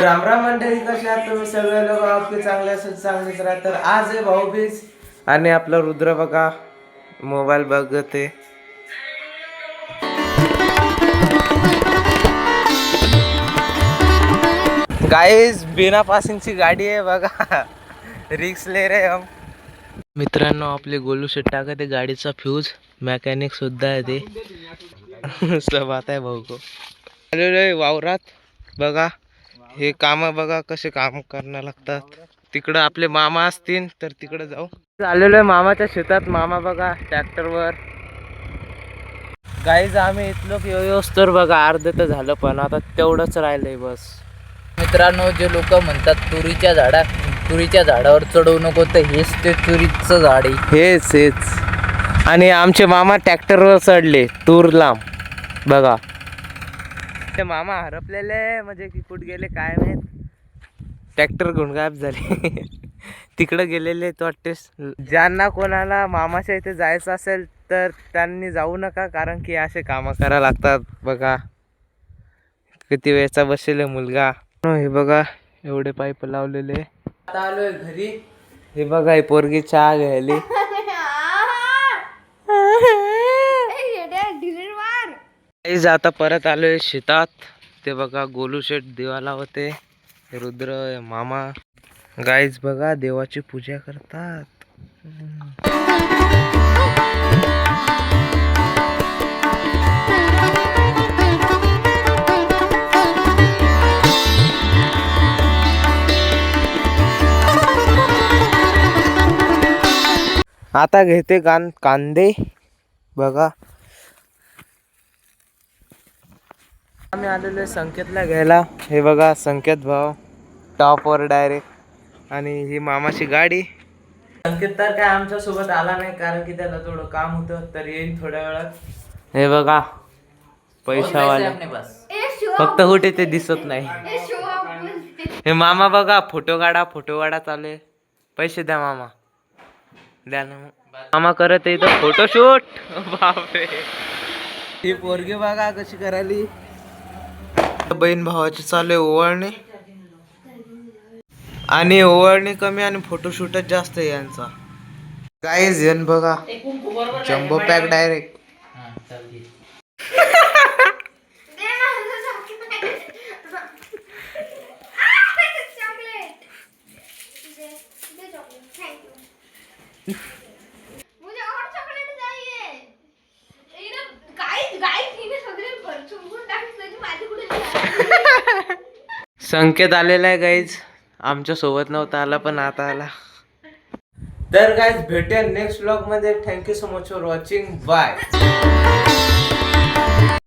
राम राम मंडळी, कशा आहात तुम्ही सगळे लोक? आपले चांगले असेल, चांगलेच राहा. तर आज आहे भाऊबीज आणि आपला रुद्र बघा मोबाईल बघते. गाइस बिना पासिंगची गाडी आहे बघा. रिक्स ले रे हम. मित्रांनो, आपले गोलू शेट टाकत आहे गाडीचा फ्यूज. मेकॅनिक सुद्धा आहे ते. सब आता आहे भाऊ को. आलेलो आहे वावरात बघा. हे काम बघा कसे काम करणं लागतात. तिकडं आपले मामा असतील तर तिकडे जाऊ. आलेलो आहे मामाच्या शेतात. मामा बघा ट्रॅक्टरवर. गाईज आम्ही इथलो योस तर बघा अर्ध तर झालं, पण आता तेवढंच राहिलंय बस. मित्रांनो, जे लोक म्हणतात तुरीच्या झाडावर चढवू नको, तर हेच ते तुरीचं झाड आहे. हेच आणि आमचे मामा ट्रॅक्टरवर चढले तूर लांब बघा. ते मामा हरपलेले म्हणजे की कुठे गेले काय माहित. ट्रॅक्टर घेऊन गायब झाले. तिकडे गेलेले तो वाटतेस. ज्यांना कोणाला मामाच्या इथे जायचं असेल तर त्यांनी जाऊ नका, कारण की असे कामं करायला लागतात बघा. किती वेळचा बसलेला मुलगा. हे बघा एवढे पाईप लावलेले. आता आलोय घरी. हे बघा ही पोरगी चहा घ्यायली. आता परत आलोय शेतात. ते बघा गोलू शेट दिवा लावते. रुद्र मामा गाईज बघा देवाची पूजा करतात. आता घेते कांदे बघा. आम्ही आलेलो संकेतला घ्यायला. हे बघा संकेत भाऊ टॉपवर डायरेक्ट. आणि ही मामाची गाडी. संकेत तर काय आमच्या सोबत आला नाही, कारण की त्याला थोडं काम होतं, तर येईल थोड्या वेळात. हे बघा पैशावाले फक्त कुठे ते दिसत नाही. हे मामा बघा फोटो काढा चालू आहे. पैसे द्या मामा, द्या ना. मामा करत इथं फोटोशूट. बापरे, ही पोरगी बघा कशी करायली. बहीण भावाची चालू आहे ओवाळणी. आणि ओवाळणी कमी आणि फोटोशूटच जास्त आहे यांचा. गाईज येन बघा जम्बो पॅक डायरेक्ट. संकेत आलेला आहे गाईज. आमच्या सोबत नव्हता आला, पण आता आला. तर गाईज भेटूया नेक्स्ट व्लॉग मध्ये. Thank you so much for watching. Bye.